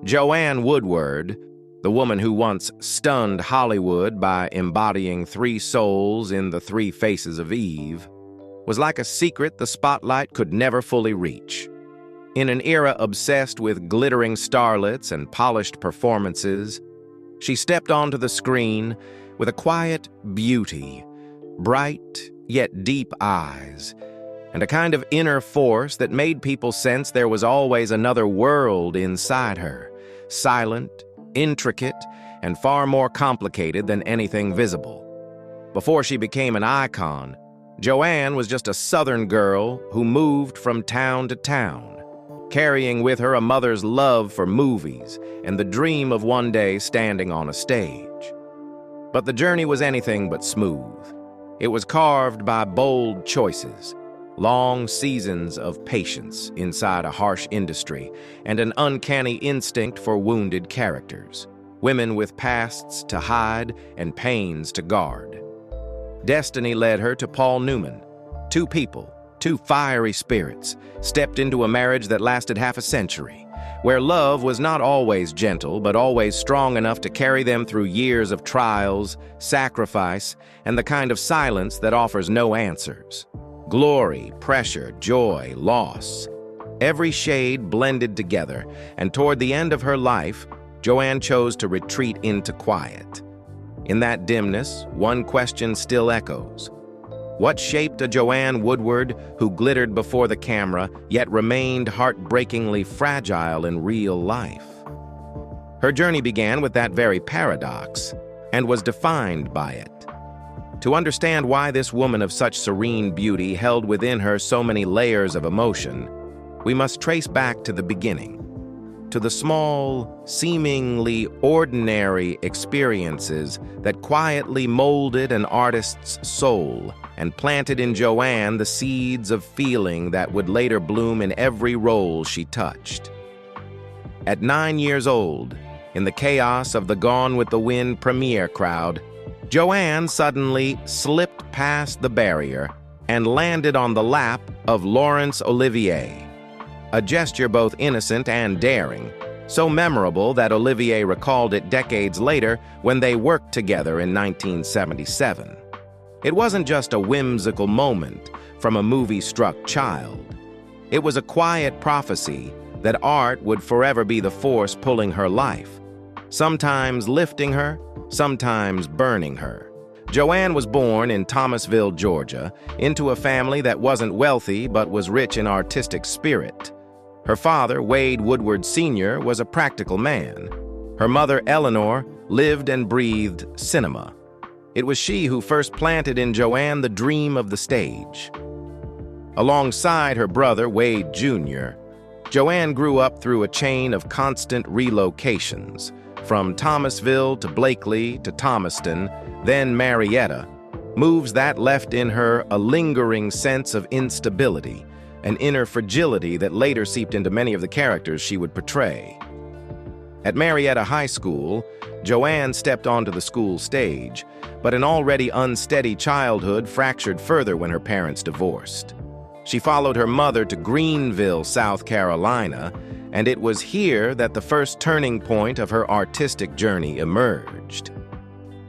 Joanne Woodward, the woman who once stunned Hollywood by embodying three souls in the three faces of Eve, was like a secret the spotlight could never fully reach. In an era obsessed with glittering starlets and polished performances, she stepped onto the screen with a quiet beauty, bright yet deep eyes, and a kind of inner force that made people sense there was always another world inside her, silent, intricate, and far more complicated than anything visible. Before she became an icon, Joanne was just a Southern girl who moved from town to town, carrying with her a mother's love for movies and the dream of one day standing on a stage. But the journey was anything but smooth. It was carved by bold choices, long seasons of patience inside a harsh industry, and an uncanny instinct for wounded characters, women with pasts to hide and pains to guard. Destiny led her to Paul Newman. Two people, two fiery spirits, stepped into a marriage that lasted half a century, where love was not always gentle, but always strong enough to carry them through years of trials, sacrifice, and the kind of silence that offers no answers. Glory, pressure, joy, loss. Every shade blended together, and toward the end of her life, Joanne chose to retreat into quiet. In that dimness, one question still echoes. What shaped a Joanne Woodward who glittered before the camera, yet remained heartbreakingly fragile in real life? Her journey began with that very paradox, and was defined by it. To understand why this woman of such serene beauty held within her so many layers of emotion, we must trace back to the beginning, to the small, seemingly ordinary experiences that quietly molded an artist's soul and planted in Joanne the seeds of feeling that would later bloom in every role she touched. At 9 years old, in the chaos of the Gone with the Wind premiere crowd, Joanne suddenly slipped past the barrier and landed on the lap of Laurence Olivier, a gesture both innocent and daring, so memorable that Olivier recalled it decades later when they worked together in 1977. It wasn't just a whimsical moment from a movie-struck child. It was a quiet prophecy that art would forever be the force pulling her life, sometimes lifting her, sometimes burning her. Joanne was born in Thomasville, Georgia, into a family that wasn't wealthy but was rich in artistic spirit. Her father, Wade Woodward Sr., was a practical man. Her mother, Eleanor, lived and breathed cinema. It was she who first planted in Joanne the dream of the stage. Alongside her brother, Wade Jr., Joanne grew up through a chain of constant relocations, from Thomasville to Blakely to Thomaston, then Marietta, moves that left in her a lingering sense of instability, an inner fragility that later seeped into many of the characters she would portray. At Marietta High School, Joanne stepped onto the school stage, but an already unsteady childhood fractured further when her parents divorced. She followed her mother to Greenville, South Carolina, and it was here that the first turning point of her artistic journey emerged.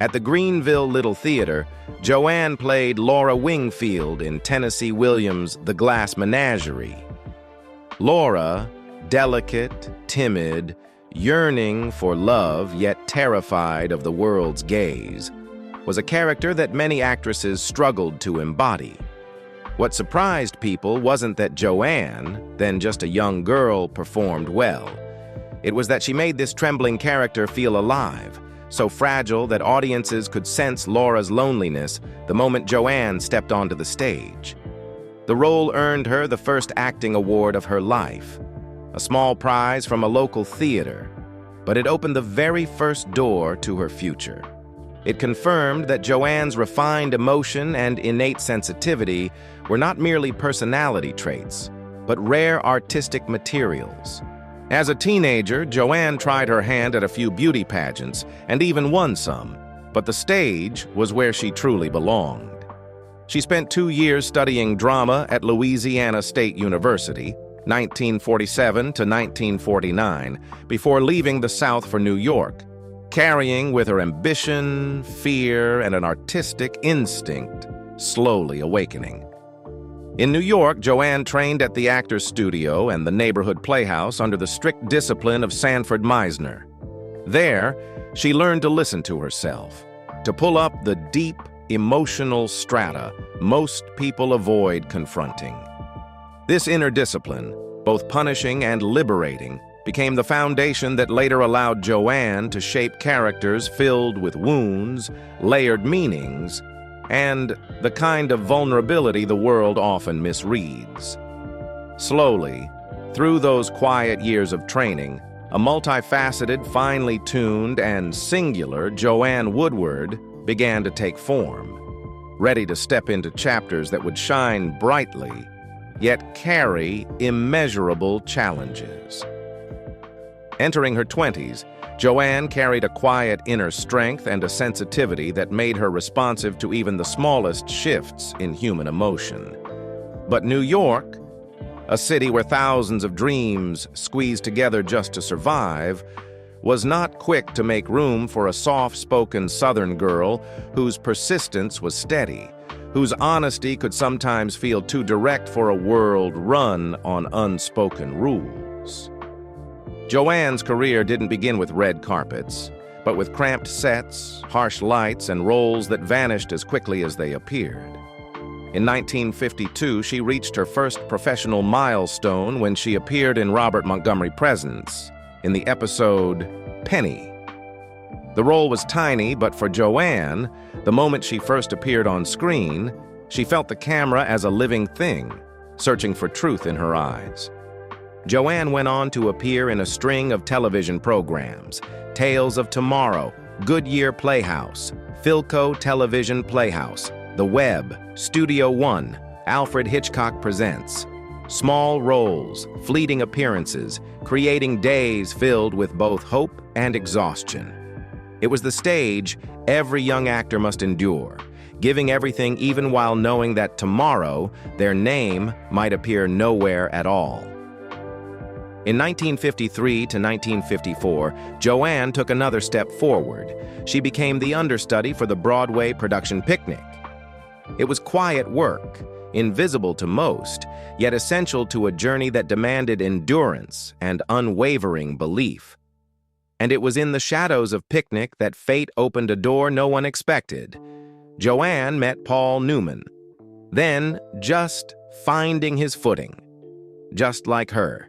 At the Greenville Little Theater, Joanne played Laura Wingfield in Tennessee Williams' The Glass Menagerie. Laura, delicate, timid, yearning for love yet terrified of the world's gaze, was a character that many actresses struggled to embody. What surprised people wasn't that Joanne, then just a young girl, performed well. It was that she made this trembling character feel alive, so fragile that audiences could sense Laura's loneliness the moment Joanne stepped onto the stage. The role earned her the first acting award of her life, a small prize from a local theater, but it opened the very first door to her future. It confirmed that Joanne's refined emotion and innate sensitivity were not merely personality traits, but rare artistic materials. As a teenager, Joanne tried her hand at a few beauty pageants and even won some, but the stage was where she truly belonged. She spent 2 years studying drama at Louisiana State University, 1947 to 1949, before leaving the South for New York, carrying with her ambition, fear, and an artistic instinct, slowly awakening. In New York, Joanne trained at the Actors Studio and the neighborhood playhouse under the strict discipline of Sanford Meisner. There, she learned to listen to herself, to pull up the deep, emotional strata most people avoid confronting. This inner discipline, both punishing and liberating, became the foundation that later allowed Joanne to shape characters filled with wounds, layered meanings, and the kind of vulnerability the world often misreads. Slowly, through those quiet years of training, a multifaceted, finely tuned, and singular Joanne Woodward began to take form, ready to step into chapters that would shine brightly, yet carry immeasurable challenges. Entering her 20s, Joanne carried a quiet inner strength and a sensitivity that made her responsive to even the smallest shifts in human emotion. But New York, a city where thousands of dreams squeezed together just to survive, was not quick to make room for a soft-spoken Southern girl whose persistence was steady, whose honesty could sometimes feel too direct for a world run on unspoken rules. Joanne's career didn't begin with red carpets, but with cramped sets, harsh lights, and roles that vanished as quickly as they appeared. In 1952, she reached her first professional milestone when she appeared in Robert Montgomery Presents in the episode Penny. The role was tiny, but for Joanne, the moment she first appeared on screen, she felt the camera as a living thing, searching for truth in her eyes. Joanne went on to appear in a string of television programs: Tales of Tomorrow, Goodyear Playhouse, Philco Television Playhouse, The Web, Studio One, Alfred Hitchcock Presents. Small roles, fleeting appearances, creating days filled with both hope and exhaustion. It was the stage every young actor must endure, giving everything even while knowing that tomorrow their name might appear nowhere at all. In 1953 to 1954, Joanne took another step forward. She became the understudy for the Broadway production Picnic. It was quiet work, invisible to most, yet essential to a journey that demanded endurance and unwavering belief. And it was in the shadows of Picnic that fate opened a door no one expected. Joanne met Paul Newman, then just finding his footing, just like her.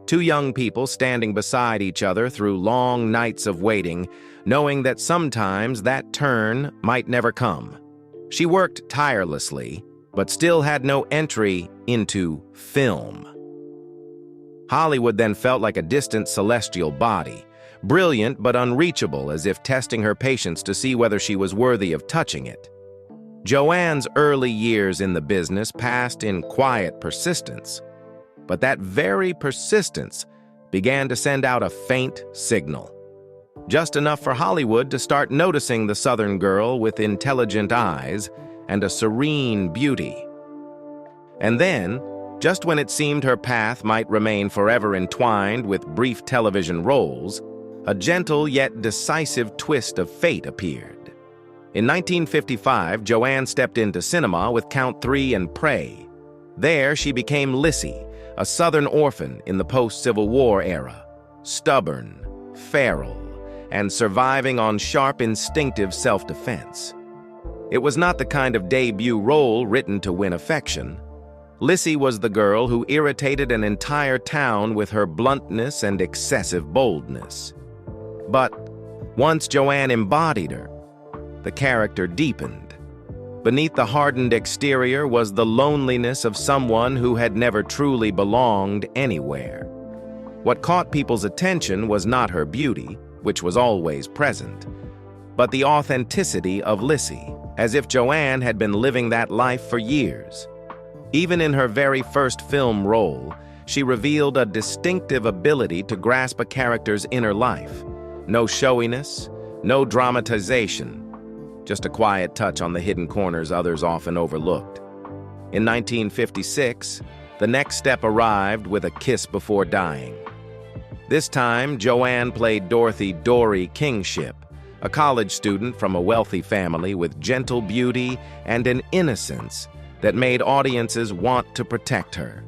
Two young people standing beside each other through long nights of waiting, knowing that sometimes that turn might never come. She worked tirelessly, but still had no entry into film. Hollywood then felt like a distant celestial body, brilliant but unreachable, as if testing her patience to see whether she was worthy of touching it. Joanne's early years in the business passed in quiet persistence, but that very persistence began to send out a faint signal, just enough for Hollywood to start noticing the Southern girl with intelligent eyes and a serene beauty. And then, just when it seemed her path might remain forever entwined with brief television roles, a gentle yet decisive twist of fate appeared. In 1955, Joanne stepped into cinema with Count Three and Prey. There, she became Lissy, a Southern orphan in the post-Civil War era, stubborn, feral, and surviving on sharp, instinctive self-defense. It was not the kind of debut role written to win affection. Lissy was the girl who irritated an entire town with her bluntness and excessive boldness. But once Joanne embodied her, the character deepened. Beneath the hardened exterior was the loneliness of someone who had never truly belonged anywhere. What caught people's attention was not her beauty, which was always present, but the authenticity of Lissy, as if Joanne had been living that life for years. Even in her very first film role, she revealed a distinctive ability to grasp a character's inner life. No showiness, no dramatization, just a quiet touch on the hidden corners others often overlooked. In 1956, the next step arrived with A Kiss Before Dying. This time, Joanne played Dorothy "Dory" Kingship, a college student from a wealthy family with gentle beauty and an innocence that made audiences want to protect her.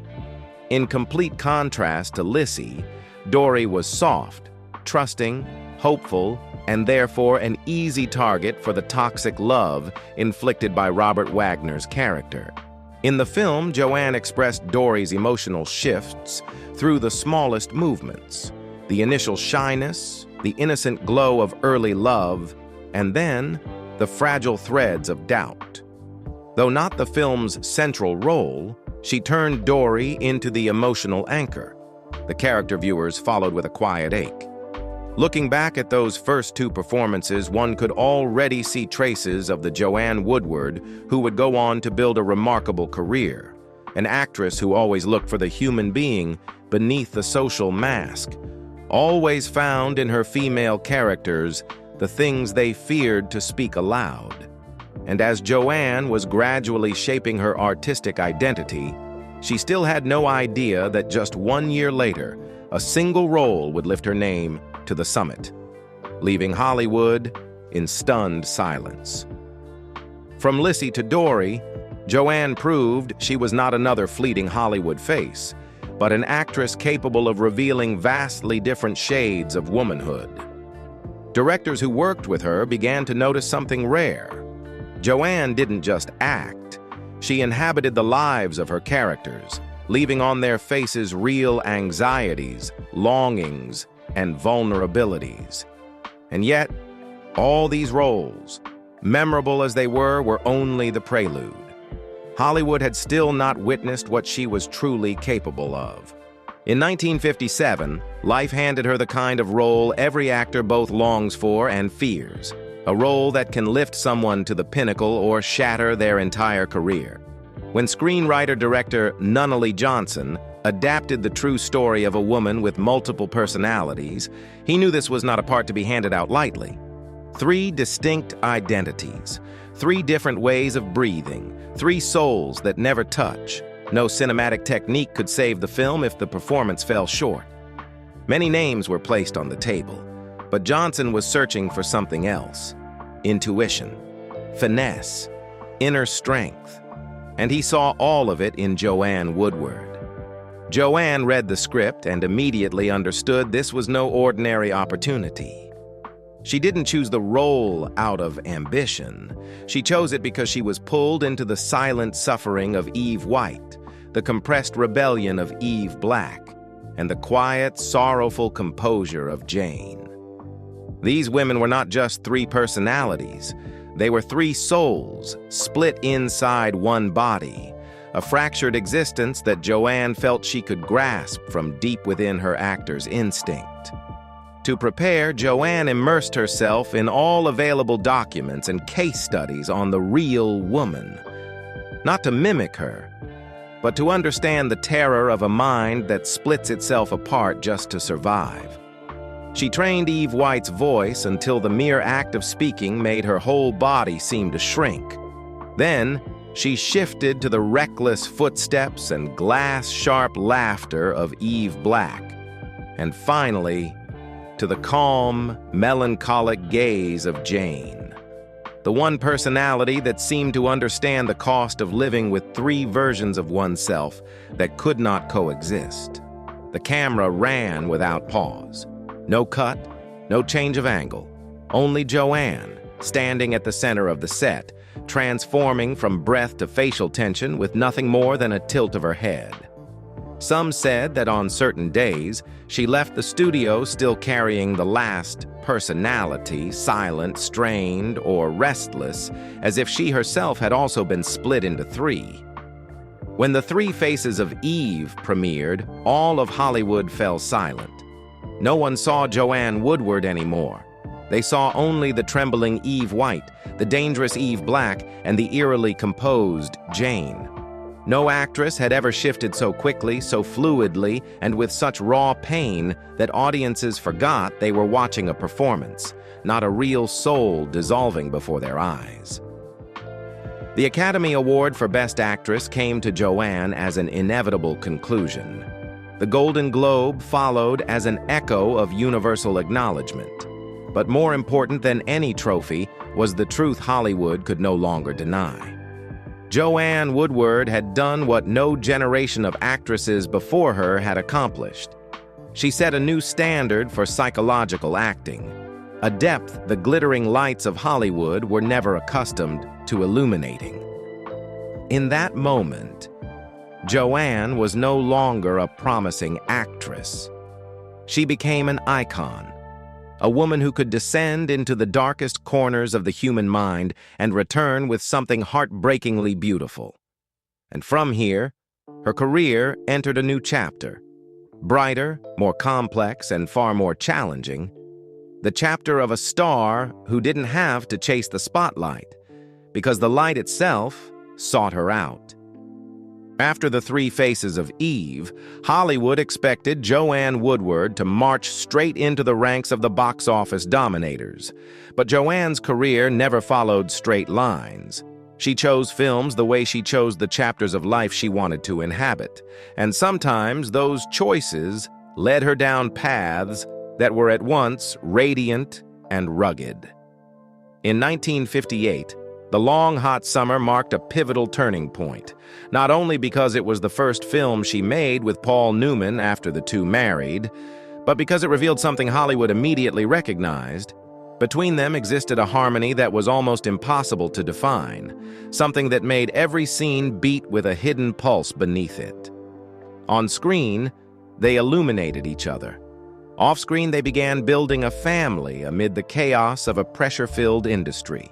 In complete contrast to Lissy, Dory was soft, trusting, hopeful, and therefore an easy target for the toxic love inflicted by Robert Wagner's character. In the film, Joanne expressed Dory's emotional shifts through the smallest movements, the initial shyness, the innocent glow of early love, and then the fragile threads of doubt. Though not the film's central role, she turned Dory into the emotional anchor. The character viewers followed with a quiet ache. Looking back at those first two performances, one could already see traces of the Joanne Woodward who would go on to build a remarkable career, an actress who always looked for the human being beneath the social mask, always found in her female characters the things they feared to speak aloud. And as Joanne was gradually shaping her artistic identity, she still had no idea that just 1 year later, a single role would lift her name to the summit, leaving Hollywood in stunned silence. From Lissy to Dory, Joanne proved she was not another fleeting Hollywood face, but an actress capable of revealing vastly different shades of womanhood. Directors who worked with her began to notice something rare. Joanne didn't just act, she inhabited the lives of her characters, leaving on their faces real anxieties, longings, and vulnerabilities. And yet, all these roles, memorable as they were only the prelude. Hollywood had still not witnessed what she was truly capable of. In 1957, life handed her the kind of role every actor both longs for and fears, a role that can lift someone to the pinnacle or shatter their entire career. When screenwriter-director Nunnally Johnson adapted the true story of a woman with multiple personalities, he knew this was not a part to be handed out lightly. 3 distinct identities, 3 different ways of breathing, 3 souls that never touch. No cinematic technique could save the film if the performance fell short. Many names were placed on the table, but Johnson was searching for something else: intuition, finesse, inner strength. And he saw all of it in Joanne Woodward. Joanne read the script and immediately understood this was no ordinary opportunity. She didn't choose the role out of ambition. She chose it because she was pulled into the silent suffering of Eve White, the compressed rebellion of Eve Black, and the quiet, sorrowful composure of Jane. These women were not just 3 personalities. They were 3 souls, split inside one body, a fractured existence that Joanne felt she could grasp from deep within her actor's instinct. To prepare, Joanne immersed herself in all available documents and case studies on the real woman. Not to mimic her, but to understand the terror of a mind that splits itself apart just to survive. She trained Eve White's voice until the mere act of speaking made her whole body seem to shrink. Then, she shifted to the reckless footsteps and glass-sharp laughter of Eve Black. And finally, to the calm, melancholic gaze of Jane. The one personality that seemed to understand the cost of living with 3 versions of oneself that could not coexist. The camera ran without pause. No cut, no change of angle. Only Joanne, standing at the center of the set, transforming from breath to facial tension with nothing more than a tilt of her head. Some said that on certain days, she left the studio still carrying the last personality, silent, strained, or restless, as if she herself had also been split into 3. When The 3 Faces of Eve premiered, all of Hollywood fell silent. No one saw Joanne Woodward anymore. They saw only the trembling Eve White, the dangerous Eve Black, and the eerily composed Jane. No actress had ever shifted so quickly, so fluidly, and with such raw pain that audiences forgot they were watching a performance, not a real soul dissolving before their eyes. The Academy Award for Best Actress came to Joanne as an inevitable conclusion. The Golden Globe followed as an echo of universal acknowledgement. But more important than any trophy was the truth Hollywood could no longer deny. Joanne Woodward had done what no generation of actresses before her had accomplished. She set a new standard for psychological acting, a depth the glittering lights of Hollywood were never accustomed to illuminating. In that moment, Joanne was no longer a promising actress. She became an icon, a woman who could descend into the darkest corners of the human mind and return with something heartbreakingly beautiful. And from here, her career entered a new chapter. Brighter, more complex, and far more challenging. The chapter of a star who didn't have to chase the spotlight, because the light itself sought her out. After The Three Faces of Eve, Hollywood expected Joanne Woodward to march straight into the ranks of the box office dominators. But Joanne's career never followed straight lines. She chose films the way she chose the chapters of life she wanted to inhabit. And sometimes those choices led her down paths that were at once radiant and rugged. In 1958, the long, hot summer marked a pivotal turning point, not only because it was the first film she made with Paul Newman after the two married, but because it revealed something Hollywood immediately recognized. Between them existed a harmony that was almost impossible to define, something that made every scene beat with a hidden pulse beneath it. On screen, they illuminated each other. Off-screen, they began building a family amid the chaos of a pressure-filled industry.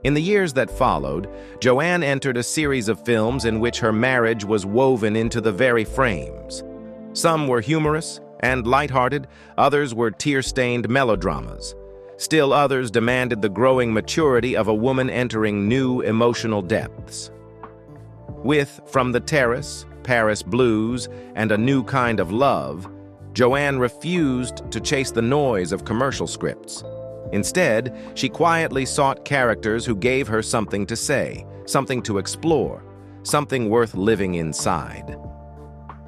In the years that followed, Joanne entered a series of films in which her marriage was woven into the very frames. Some were humorous and lighthearted, others were tear-stained melodramas. Still others demanded the growing maturity of a woman entering new emotional depths. With From the Terrace, Paris Blues, and A New Kind of Love, Joanne refused to chase the noise of commercial scripts. Instead, she quietly sought characters who gave her something to say, something to explore, something worth living inside.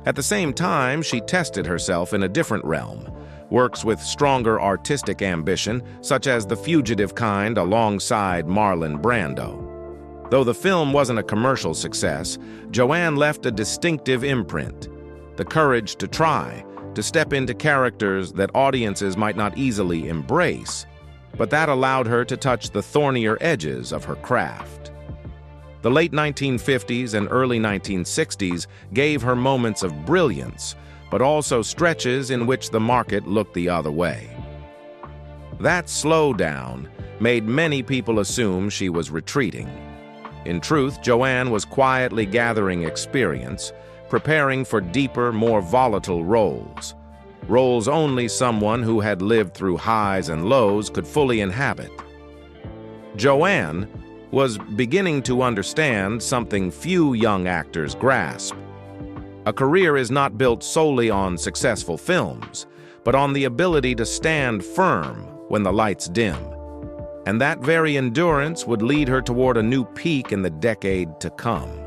At the same time, she tested herself in a different realm, works with stronger artistic ambition, such as The Fugitive kind alongside Marlon Brando. Though the film wasn't a commercial success, Joanne left a distinctive imprint, the courage to try, to step into characters that audiences might not easily embrace, but that allowed her to touch the thornier edges of her craft. The late 1950s and early 1960s gave her moments of brilliance, but also stretches in which the market looked the other way. That slowdown made many people assume she was retreating. In truth, Joanne was quietly gathering experience, preparing for deeper, more volatile roles. Roles only someone who had lived through highs and lows could fully inhabit. Joanne was beginning to understand something few young actors grasp. A career is not built solely on successful films, but on the ability to stand firm when the lights dim. And that very endurance would lead her toward a new peak in the decade to come.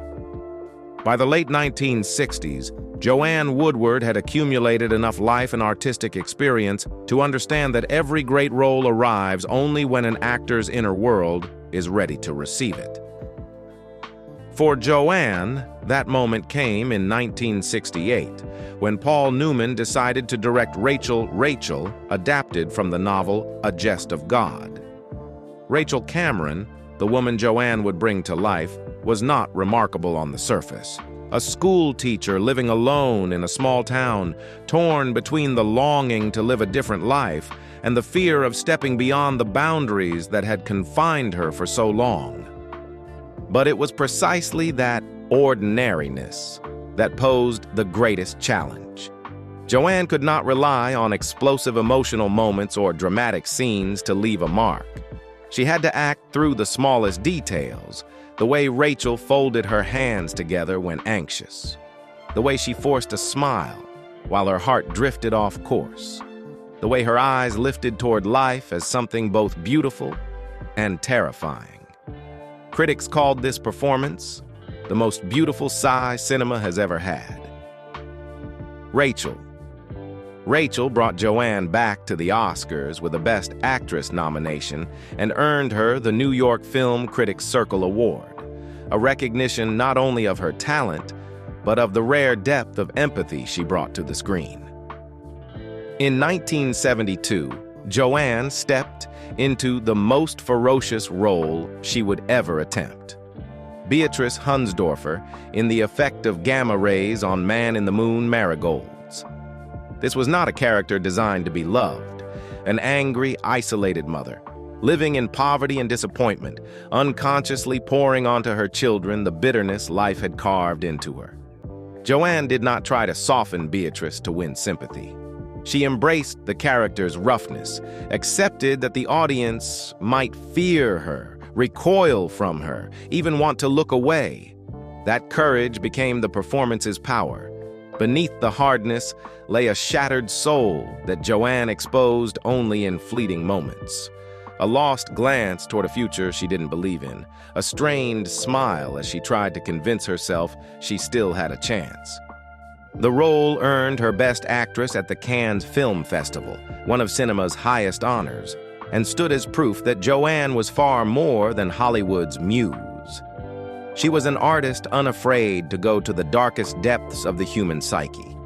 By the late 1960s, Joanne Woodward had accumulated enough life and artistic experience to understand that every great role arrives only when an actor's inner world is ready to receive it. For Joanne, that moment came in 1968, when Paul Newman decided to direct Rachel, adapted from the novel A Jest of God. Rachel Cameron, the woman Joanne would bring to life, was not remarkable on the surface. A school teacher living alone in a small town, torn between the longing to live a different life and the fear of stepping beyond the boundaries that had confined her for so long. But it was precisely that ordinariness that posed the greatest challenge. Joanne could not rely on explosive emotional moments or dramatic scenes to leave a mark. She had to act through the smallest details, the way Rachel folded her hands together when anxious, the way she forced a smile while her heart drifted off course, the way her eyes lifted toward life as something both beautiful and terrifying. Critics called this performance the most beautiful sigh cinema has ever had. Rachel. Rachel brought Joanne back to the Oscars with a Best Actress nomination and earned her the New York Film Critics Circle Award, a recognition not only of her talent, but of the rare depth of empathy she brought to the screen. In 1972, Joanne stepped into the most ferocious role she would ever attempt. Beatrice Hunsdorfer in the effect of gamma rays on Man-in-the-Moon marigolds. This was not a character designed to be loved, an angry, isolated mother, living in poverty and disappointment, unconsciously pouring onto her children the bitterness life had carved into her. Joanne did not try to soften Beatrice to win sympathy. She embraced the character's roughness, accepted that the audience might fear her, recoil from her, even want to look away. That courage became the performance's power. Beneath the hardness lay a shattered soul that Joanne exposed only in fleeting moments. A lost glance toward a future she didn't believe in, a strained smile as she tried to convince herself she still had a chance. The role earned her Best Actress at the Cannes Film Festival, one of cinema's highest honors, and stood as proof that Joanne was far more than Hollywood's muse. She was an artist unafraid to go to the darkest depths of the human psyche.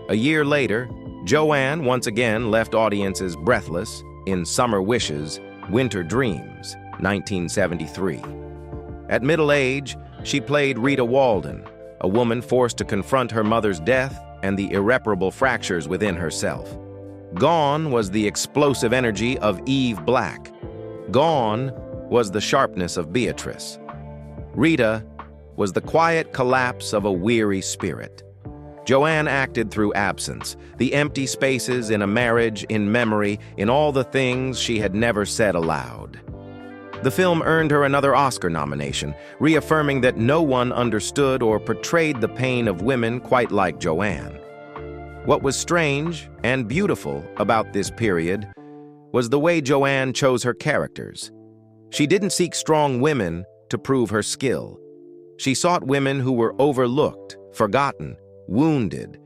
A year later, Joanne once again left audiences breathless in Summer Wishes, Winter Dreams, 1973. At middle age, she played Rita Walden, a woman forced to confront her mother's death and the irreparable fractures within herself. Gone was the explosive energy of Eve Black. Gone was the sharpness of Beatrice. Rita was the quiet collapse of a weary spirit. Joanne acted through absence, the empty spaces in a marriage, in memory, in all the things she had never said aloud. The film earned her another Oscar nomination, reaffirming that no one understood or portrayed the pain of women quite like Joanne. What was strange and beautiful about this period was the way Joanne chose her characters. She didn't seek strong women to prove her skill. She sought women who were overlooked, forgotten, wounded,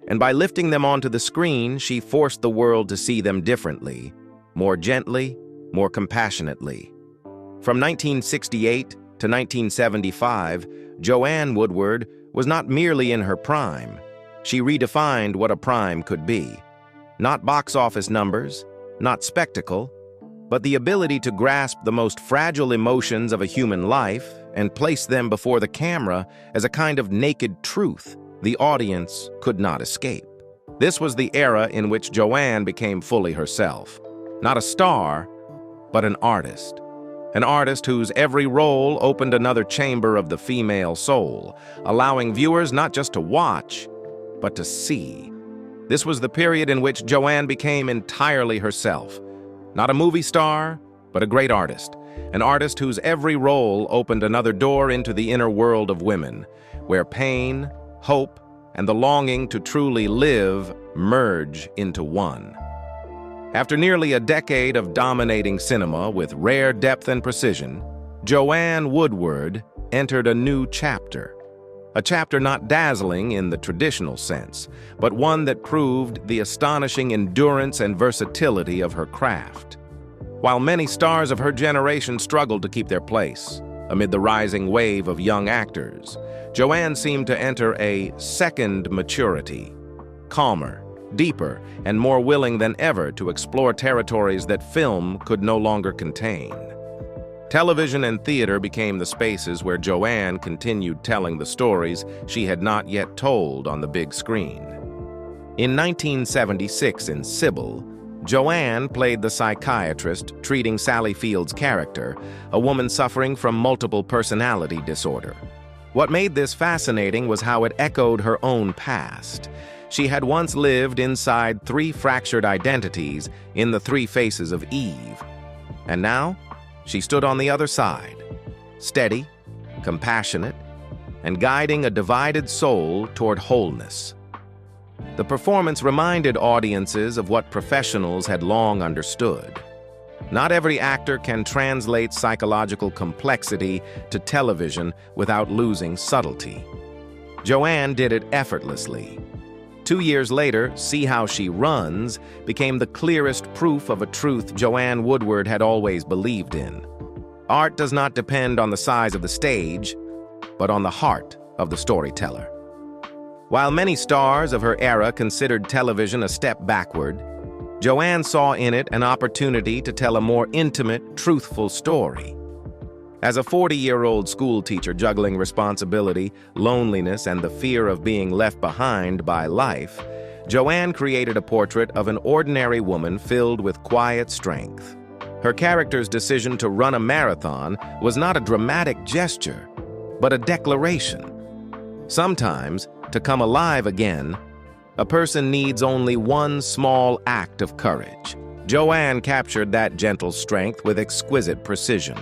and by lifting them onto the screen, she forced the world to see them differently, more gently, more compassionately. From 1968 to 1975, Joanne Woodward was not merely in her prime. She redefined what a prime could be. Not box office numbers, not spectacle, but the ability to grasp the most fragile emotions of a human life and place them before the camera as a kind of naked truth the audience could not escape. This was the era in which Joanne became fully herself. Not a star, but an artist. An artist whose every role opened another chamber of the female soul, allowing viewers not just to watch, but to see. This was the period in which Joanne became entirely herself. Not a movie star, but a great artist. An artist whose every role opened another door into the inner world of women, where pain, hope, and the longing to truly live merge into one. After nearly a decade of dominating cinema with rare depth and precision, Joanne Woodward entered a new chapter. A chapter not dazzling in the traditional sense, but one that proved the astonishing endurance and versatility of her craft. While many stars of her generation struggled to keep their place amid the rising wave of young actors, Joanne seemed to enter a second maturity, calmer, deeper, and more willing than ever to explore territories that film could no longer contain. Television and theater became the spaces where Joanne continued telling the stories she had not yet told on the big screen. In 1976 in Sybil, Joanne played the psychiatrist treating Sally Field's character, a woman suffering from multiple personality disorder. What made this fascinating was how it echoed her own past. She had once lived inside three fractured identities in the three faces of Eve. And now, she stood on the other side, steady, compassionate, and guiding a divided soul toward wholeness. The performance reminded audiences of what professionals had long understood. Not every actor can translate psychological complexity to television without losing subtlety. Joanne did it effortlessly. 2 years later, See How She Runs became the clearest proof of a truth Joanne Woodward had always believed in. Art does not depend on the size of the stage, but on the heart of the storyteller. While many stars of her era considered television a step backward, Joanne saw in it an opportunity to tell a more intimate, truthful story. As a 40-year-old schoolteacher juggling responsibility, loneliness, and the fear of being left behind by life, Joanne created a portrait of an ordinary woman filled with quiet strength. Her character's decision to run a marathon was not a dramatic gesture, but a declaration. Sometimes, to come alive again, a person needs only one small act of courage. Joanne captured that gentle strength with exquisite precision.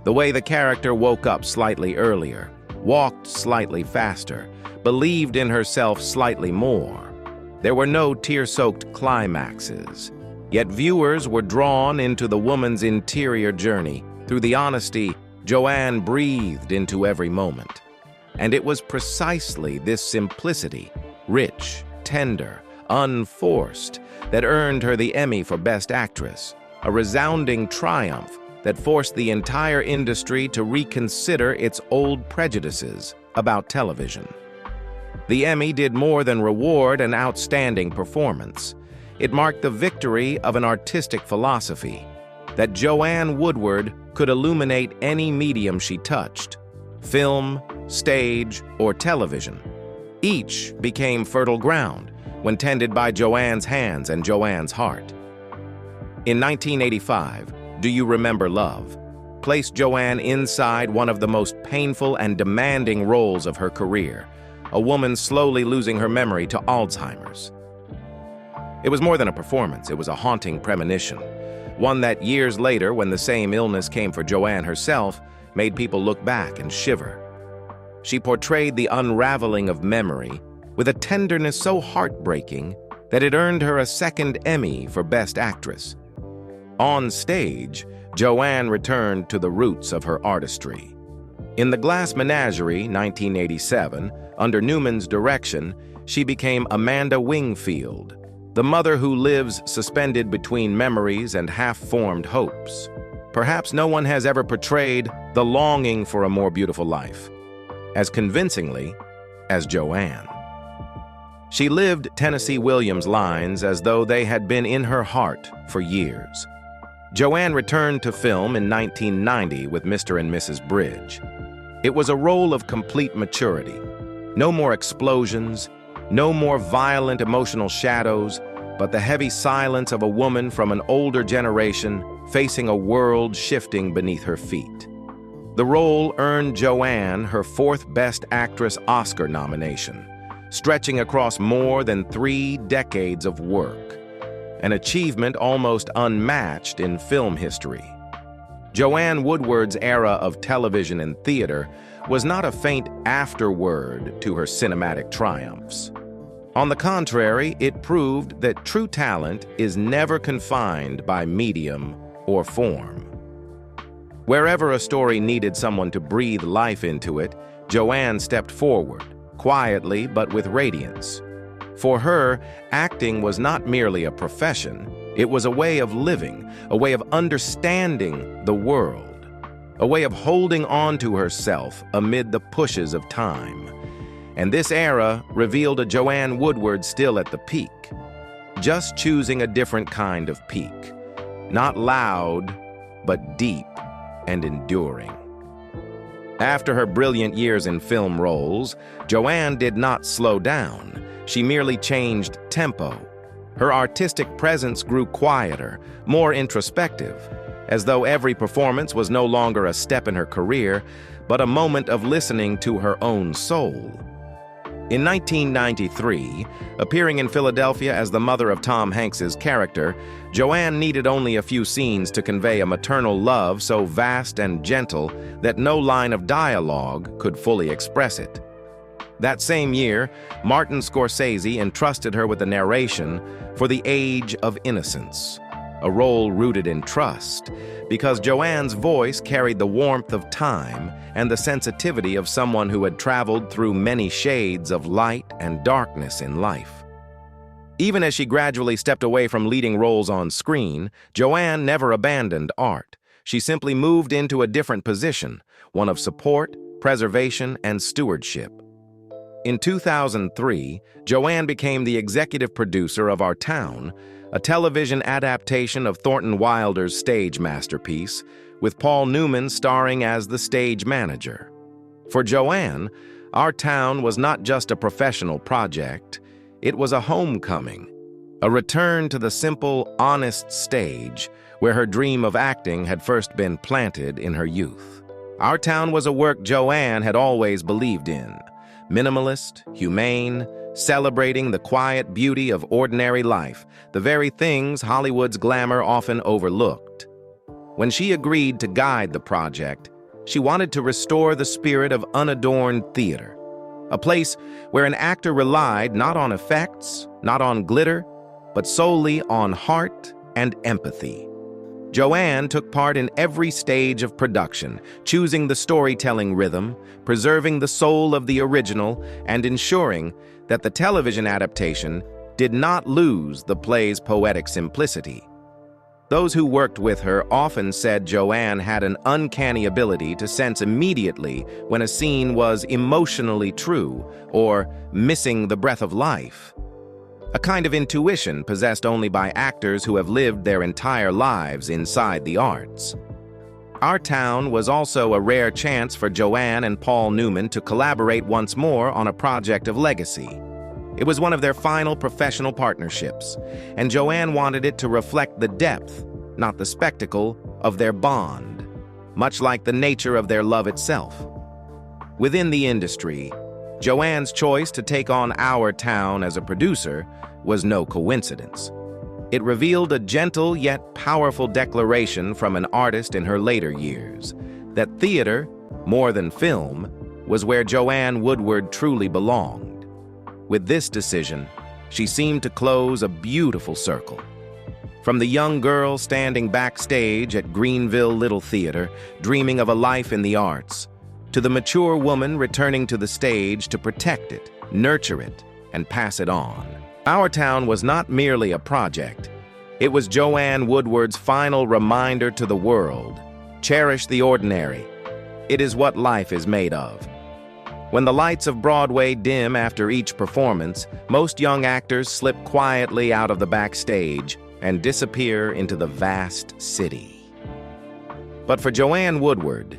The way the character woke up slightly earlier, walked slightly faster, believed in herself slightly more. There were no tear-soaked climaxes, yet viewers were drawn into the woman's interior journey. Through the honesty, Joanne breathed into every moment. And it was precisely this simplicity, rich, tender, unforced, that earned her the Emmy for Best Actress, a resounding triumph that forced the entire industry to reconsider its old prejudices about television. The Emmy did more than reward an outstanding performance. It marked the victory of an artistic philosophy, that Joanne Woodward could illuminate any medium she touched, film, stage, or television. Each became fertile ground when tended by Joanne's hands and Joanne's heart. In 1985, Do You Remember Love placed Joanne inside one of the most painful and demanding roles of her career, a woman slowly losing her memory to Alzheimer's. It was more than a performance, it was a haunting premonition, one that years later, when the same illness came for Joanne herself, made people look back and shiver. She portrayed the unraveling of memory with a tenderness so heartbreaking that it earned her a second Emmy for Best Actress. On stage, Joanne returned to the roots of her artistry. In The Glass Menagerie, 1987, under Newman's direction, she became Amanda Wingfield, the mother who lives suspended between memories and half-formed hopes. Perhaps no one has ever portrayed the longing for a more beautiful life as convincingly as Joanne. She lived Tennessee Williams' lines as though they had been in her heart for years. Joanne returned to film in 1990 with Mr. and Mrs. Bridge. It was a role of complete maturity. No more explosions, no more violent emotional shadows, but the heavy silence of a woman from an older generation facing a world shifting beneath her feet. The role earned Joanne her 4th Best Actress Oscar nomination, stretching across more than 3 decades of work, an achievement almost unmatched in film history. Joanne Woodward's era of television and theater was not a faint afterword to her cinematic triumphs. On the contrary, it proved that true talent is never confined by medium or form. Wherever a story needed someone to breathe life into it, Joanne stepped forward, quietly but with radiance. For her, acting was not merely a profession, it was a way of living, a way of understanding the world, a way of holding on to herself amid the pushes of time. And this era revealed a Joanne Woodward still at the peak, just choosing a different kind of peak, not loud, but deep and enduring. After her brilliant years in film roles, Joanne did not slow down. She merely changed tempo. Her artistic presence grew quieter, more introspective, as though every performance was no longer a step in her career, but a moment of listening to her own soul. In 1993, appearing in Philadelphia as the mother of Tom Hanks's character, Joanne needed only a few scenes to convey a maternal love so vast and gentle that no line of dialogue could fully express it. That same year, Martin Scorsese entrusted her with the narration for The Age of Innocence, a role rooted in trust, because Joanne's voice carried the warmth of time and the sensitivity of someone who had traveled through many shades of light and darkness in life. Even as she gradually stepped away from leading roles on screen, Joanne never abandoned art. She simply moved into a different position, one of support, preservation, and stewardship. In 2003, Joanne became the executive producer of Our Town, a television adaptation of Thornton Wilder's stage masterpiece, with Paul Newman starring as the stage manager. For Joanne, Our Town was not just a professional project, it was a homecoming, a return to the simple, honest stage where her dream of acting had first been planted in her youth. Our Town was a work Joanne had always believed in, minimalist, humane, celebrating the quiet beauty of ordinary life, the very things Hollywood's glamour often overlooked. When she agreed to guide the project, she wanted to restore the spirit of unadorned theater, a place where an actor relied not on effects, not on glitter, but solely on heart and empathy. Joanne took part in every stage of production, choosing the storytelling rhythm, preserving the soul of the original, and ensuring that the television adaptation did not lose the play's poetic simplicity. Those who worked with her often said Joanne had an uncanny ability to sense immediately when a scene was emotionally true or missing the breath of life. A kind of intuition possessed only by actors who have lived their entire lives inside the arts. Our Town was also a rare chance for Joanne and Paul Newman to collaborate once more on a project of legacy. It was one of their final professional partnerships, and Joanne wanted it to reflect the depth, not the spectacle, of their bond, much like the nature of their love itself. Within the industry, Joanne's choice to take on Our Town as a producer was no coincidence. It revealed a gentle yet powerful declaration from an artist in her later years that theater, more than film, was where Joanne Woodward truly belonged. With this decision, she seemed to close a beautiful circle. From the young girl standing backstage at Greenville Little Theater, dreaming of a life in the arts, to the mature woman returning to the stage to protect it, nurture it, and pass it on. Our Town was not merely a project. It was Joanne Woodward's final reminder to the world: cherish the ordinary. It is what life is made of. When the lights of Broadway dim after each performance, most young actors slip quietly out of the backstage and disappear into the vast city. But for Joanne Woodward,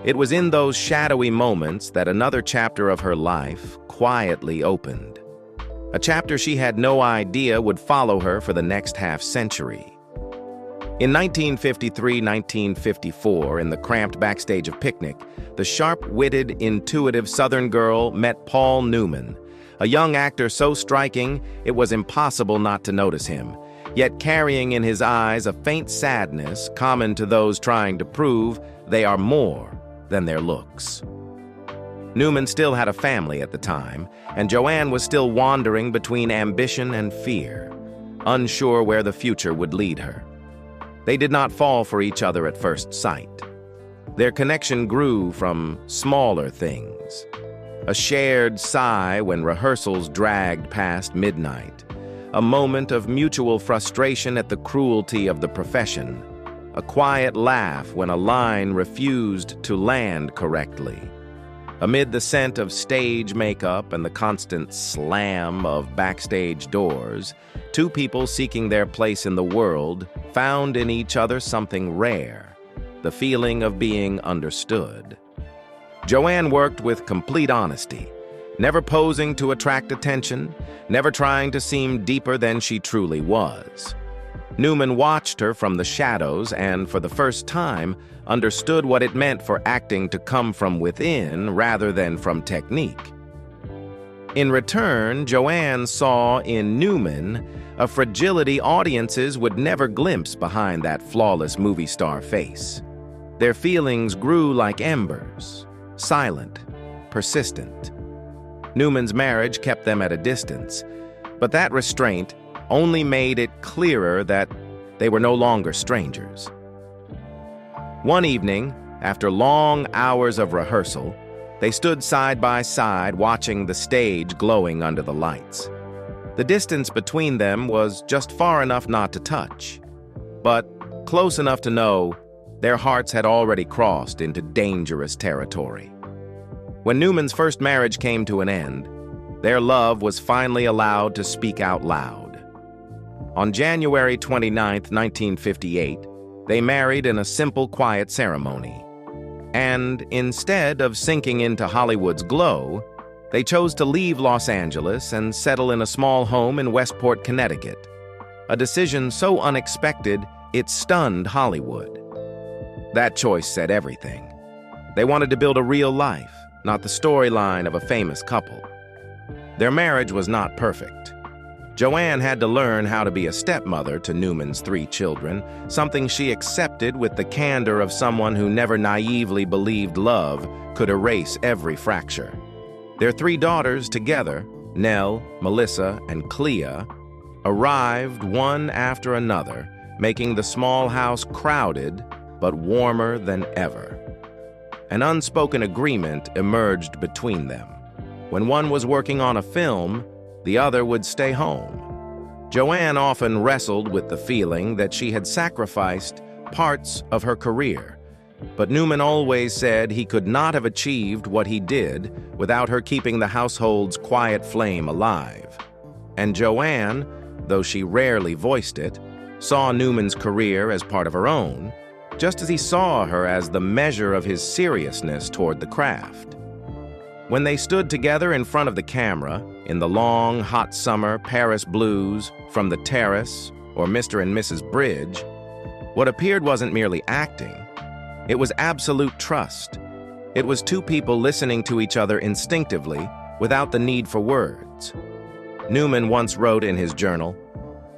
it was in those shadowy moments that another chapter of her life quietly opened. A chapter she had no idea would follow her for the next half-century. In 1953-1954, in the cramped backstage of Picnic, the sharp-witted, intuitive Southern girl met Paul Newman, a young actor so striking it was impossible not to notice him, yet carrying in his eyes a faint sadness common to those trying to prove they are more than their looks. Newman still had a family at the time, and Joanne was still wandering between ambition and fear, unsure where the future would lead her. They did not fall for each other at first sight. Their connection grew from smaller things: a shared sigh when rehearsals dragged past midnight, a moment of mutual frustration at the cruelty of the profession, a quiet laugh when a line refused to land correctly. Amid the scent of stage makeup and the constant slam of backstage doors, two people seeking their place in the world found in each other something rare: the feeling of being understood. Joanne worked with complete honesty, never posing to attract attention, never trying to seem deeper than she truly was. Newman watched her from the shadows and, for the first time, understood what it meant for acting to come from within rather than from technique. In return, Joanne saw in Newman a fragility audiences would never glimpse behind that flawless movie star face. Their feelings grew like embers, silent, persistent. Newman's marriage kept them at a distance, but that restraint only made it clearer that they were no longer strangers. One evening, after long hours of rehearsal, they stood side by side watching the stage glowing under the lights. The distance between them was just far enough not to touch, but close enough to know their hearts had already crossed into dangerous territory. When Newman's first marriage came to an end, their love was finally allowed to speak out loud. On January 29, 1958, they married in a simple, quiet ceremony. And instead of sinking into Hollywood's glow, they chose to leave Los Angeles and settle in a small home in Westport, Connecticut. A decision so unexpected, it stunned Hollywood. That choice said everything. They wanted to build a real life, not the storyline of a famous couple. Their marriage was not perfect. Joanne had to learn how to be a stepmother to Newman's 3 children, something she accepted with the candor of someone who never naively believed love could erase every fracture. Their 3 daughters together, Nell, Melissa, and Clea, arrived one after another, making the small house crowded but warmer than ever. An unspoken agreement emerged between them. When one was working on a film, the other would stay home. Joanne often wrestled with the feeling that she had sacrificed parts of her career, but Newman always said he could not have achieved what he did without her keeping the household's quiet flame alive. And Joanne, though she rarely voiced it, saw Newman's career as part of her own, just as he saw her as the measure of his seriousness toward the craft. When they stood together in front of the camera, in the long, hot summer Paris blues, From the Terrace, or Mr. and Mrs. Bridge, what appeared wasn't merely acting. It was absolute trust. It was 2 people listening to each other instinctively, without the need for words. Newman once wrote in his journal,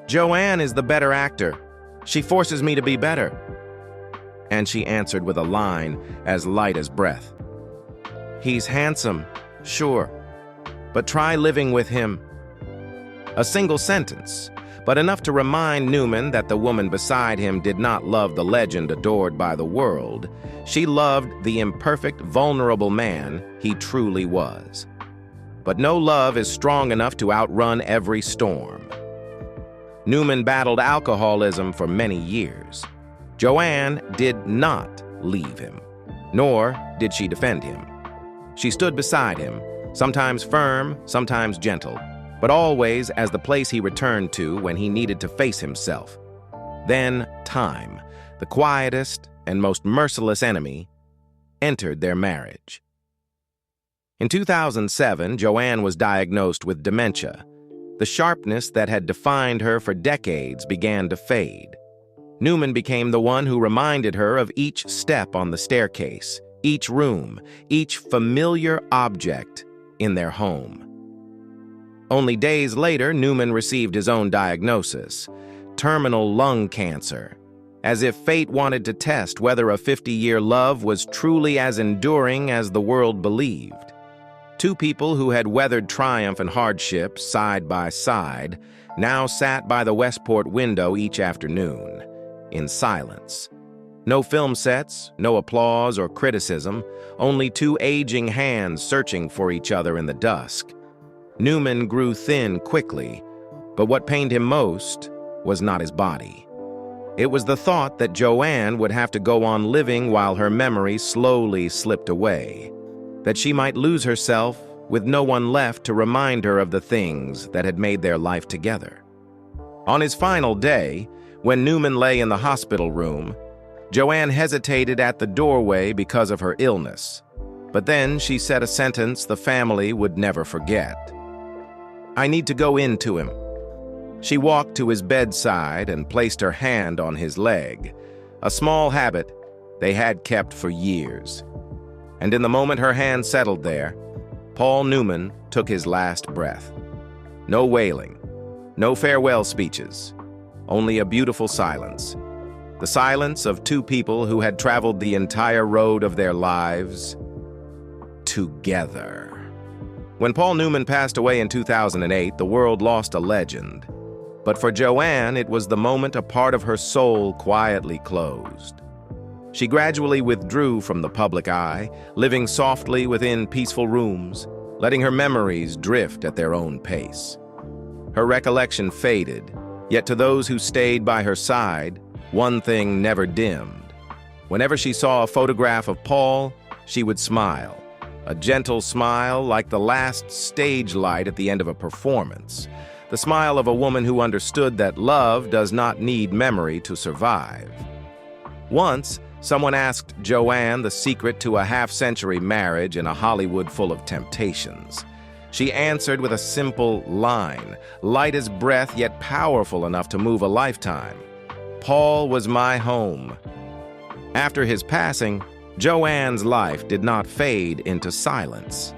"Joanne is the better actor. She forces me to be better." And she answered with a line as light as breath. "He's handsome, sure, but try living with him." A single sentence, but enough to remind Newman that the woman beside him did not love the legend adored by the world. She loved the imperfect, vulnerable man he truly was. But no love is strong enough to outrun every storm. Newman battled alcoholism for many years. Joanne did not leave him, nor did she defend him. She stood beside him, sometimes firm, sometimes gentle, but always as the place he returned to when he needed to face himself. Then time, the quietest and most merciless enemy, entered their marriage. In 2007, Joanne was diagnosed with dementia. The sharpness that had defined her for decades began to fade. Newman became the one who reminded her of each step on the staircase, each room, each familiar object in their home. Only days later, Newman received his own diagnosis, terminal lung cancer, as if fate wanted to test whether a 50-year love was truly as enduring as the world believed. 2 people who had weathered triumph and hardship side by side now sat by the Westport window each afternoon, in silence. No film sets, no applause or criticism, only 2 aging hands searching for each other in the dusk. Newman grew thin quickly, but what pained him most was not his body. It was the thought that Joanne would have to go on living while her memory slowly slipped away, that she might lose herself with no one left to remind her of the things that had made their life together. On his final day, when Newman lay in the hospital room, Joanne hesitated at the doorway because of her illness, but then she said a sentence the family would never forget. "I need to go in to him." She walked to his bedside and placed her hand on his leg, a small habit they had kept for years. And in the moment her hand settled there, Paul Newman took his last breath. No wailing, no farewell speeches, only a beautiful silence. The silence of 2 people who had traveled the entire road of their lives together. When Paul Newman passed away in 2008, the world lost a legend. But for Joanne, it was the moment a part of her soul quietly closed. She gradually withdrew from the public eye, living softly within peaceful rooms, letting her memories drift at their own pace. Her recollection faded, yet to those who stayed by her side, one thing never dimmed. Whenever she saw a photograph of Paul, she would smile, a gentle smile like the last stage light at the end of a performance, the smile of a woman who understood that love does not need memory to survive. Once, someone asked Joanne the secret to a half-century marriage in a Hollywood full of temptations. She answered with a simple line, light as breath yet powerful enough to move a lifetime. Paul was my home. After his passing, Joanne's life did not fade into silence.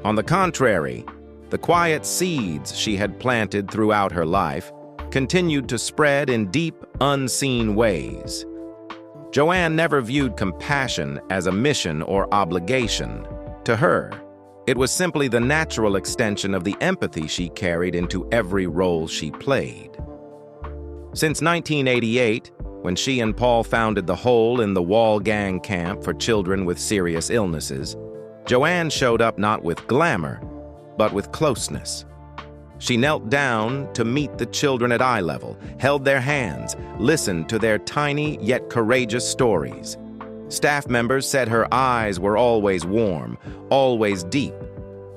On the contrary, the quiet seeds she had planted throughout her life continued to spread in deep, unseen ways. Joanne never viewed compassion as a mission or obligation. To her, it was simply the natural extension of the empathy she carried into every role she played. Since 1988, when she and Paul founded the Hole in the Wall Gang camp for children with serious illnesses, Joanne showed up not with glamour, but with closeness. She knelt down to meet the children at eye level, held their hands, listened to their tiny yet courageous stories. Staff members said her eyes were always warm, always deep,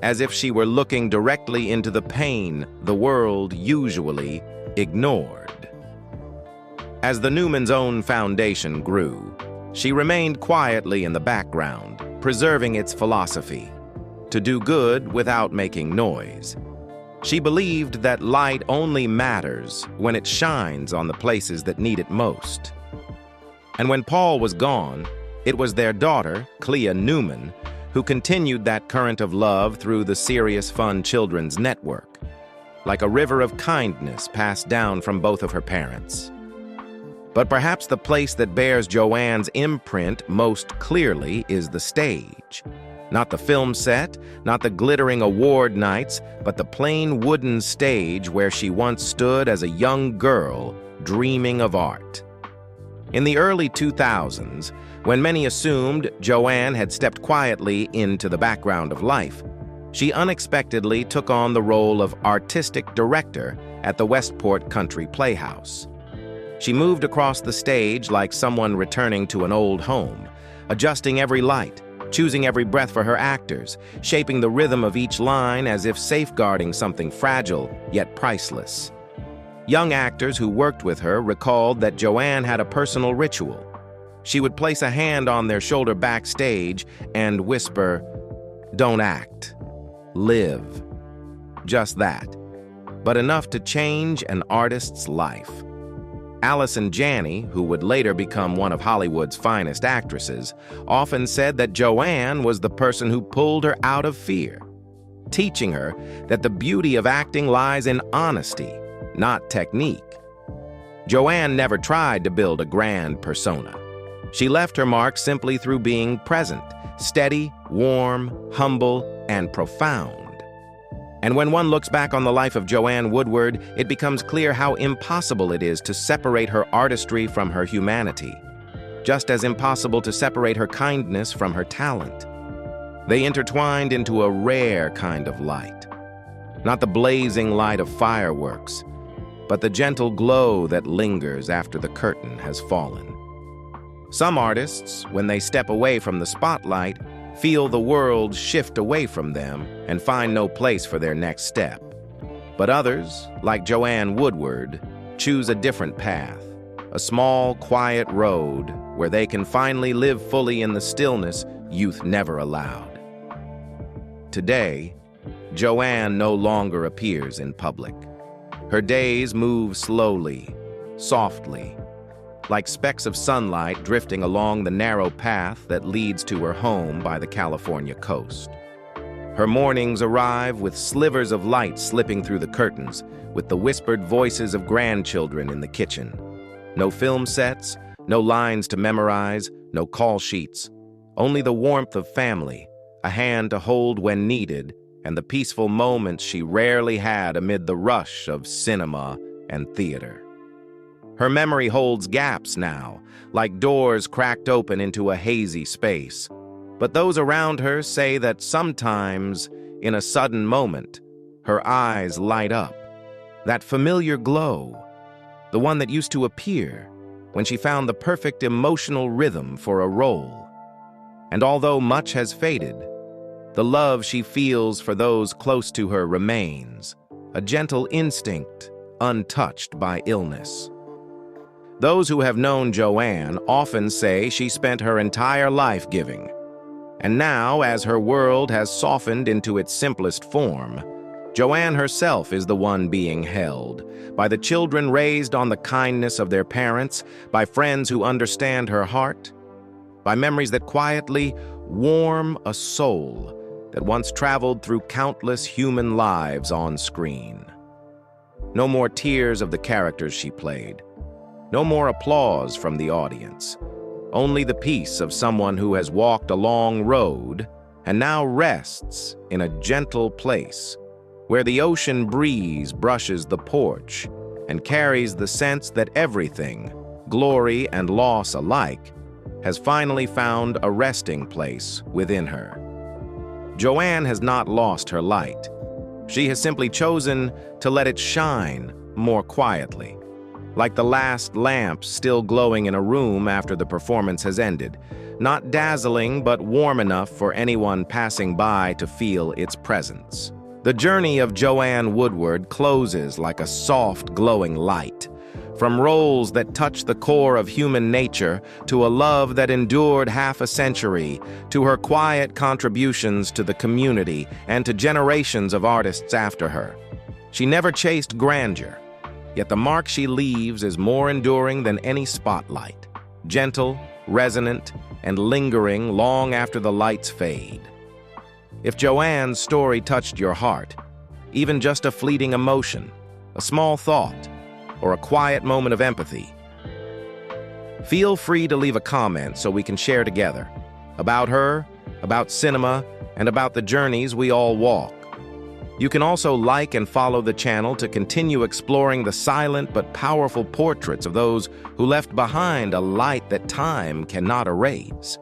as if she were looking directly into the pain the world usually ignored. As the Newman's own foundation grew, she remained quietly in the background, preserving its philosophy: to do good without making noise. She believed that light only matters when it shines on the places that need it most. And when Paul was gone, it was their daughter, Clea Newman, who continued that current of love through the Serious Fun Children's Network, like a river of kindness passed down from both of her parents. But perhaps the place that bears Joanne's imprint most clearly is the stage. Not the film set, not the glittering award nights, but the plain wooden stage where she once stood as a young girl dreaming of art. In the early 2000s, when many assumed Joanne had stepped quietly into the background of life, she unexpectedly took on the role of artistic director at the Westport Country Playhouse. She moved across the stage like someone returning to an old home, adjusting every light, choosing every breath for her actors, shaping the rhythm of each line as if safeguarding something fragile yet priceless. Young actors who worked with her recalled that Joanne had a personal ritual. She would place a hand on their shoulder backstage and whisper, "Don't act, live." Just that, but enough to change an artist's life. Allison Janney, who would later become one of Hollywood's finest actresses, often said that Joanne was the person who pulled her out of fear, teaching her that the beauty of acting lies in honesty, not technique. Joanne never tried to build a grand persona. She left her mark simply through being present, steady, warm, humble, and profound. And when one looks back on the life of Joanne Woodward, it becomes clear how impossible it is to separate her artistry from her humanity, just as impossible to separate her kindness from her talent. They intertwined into a rare kind of light, not the blazing light of fireworks, but the gentle glow that lingers after the curtain has fallen. Some artists, when they step away from the spotlight, feel the world shift away from them and find no place for their next step. But others, like Joanne Woodward, choose a different path, a small, quiet road where they can finally live fully in the stillness youth never allowed. Today, Joanne no longer appears in public. Her days move slowly, softly, like specks of sunlight drifting along the narrow path that leads to her home by the California coast. Her mornings arrive with slivers of light slipping through the curtains, with the whispered voices of grandchildren in the kitchen. No film sets, no lines to memorize, no call sheets, only the warmth of family, a hand to hold when needed, and the peaceful moments she rarely had amid the rush of cinema and theater. Her memory holds gaps now, like doors cracked open into a hazy space. But those around her say that sometimes, in a sudden moment, her eyes light up. That familiar glow, the one that used to appear when she found the perfect emotional rhythm for a role. And although much has faded, the love she feels for those close to her remains, a gentle instinct untouched by illness. Those who have known Joanne often say she spent her entire life giving. And now, as her world has softened into its simplest form, Joanne herself is the one being held, by the children raised on the kindness of their parents, by friends who understand her heart, by memories that quietly warm a soul that once traveled through countless human lives on screen. No more tears of the characters she played. No more applause from the audience. Only the peace of someone who has walked a long road and now rests in a gentle place where the ocean breeze brushes the porch and carries the sense that everything, glory and loss alike, has finally found a resting place within her. Joanne has not lost her light. She has simply chosen to let it shine more quietly, like the last lamp still glowing in a room after the performance has ended, not dazzling but warm enough for anyone passing by to feel its presence. The journey of Joanne Woodward closes like a soft, glowing light, from roles that touch the core of human nature to a love that endured half a century, to her quiet contributions to the community and to generations of artists after her. She never chased grandeur, yet the mark she leaves is more enduring than any spotlight, gentle, resonant, and lingering long after the lights fade. If Joanne's story touched your heart, even just a fleeting emotion, a small thought, or a quiet moment of empathy, feel free to leave a comment so we can share together about her, about cinema, and about the journeys we all walk. You can also like and follow the channel to continue exploring the silent but powerful portraits of those who left behind a light that time cannot erase.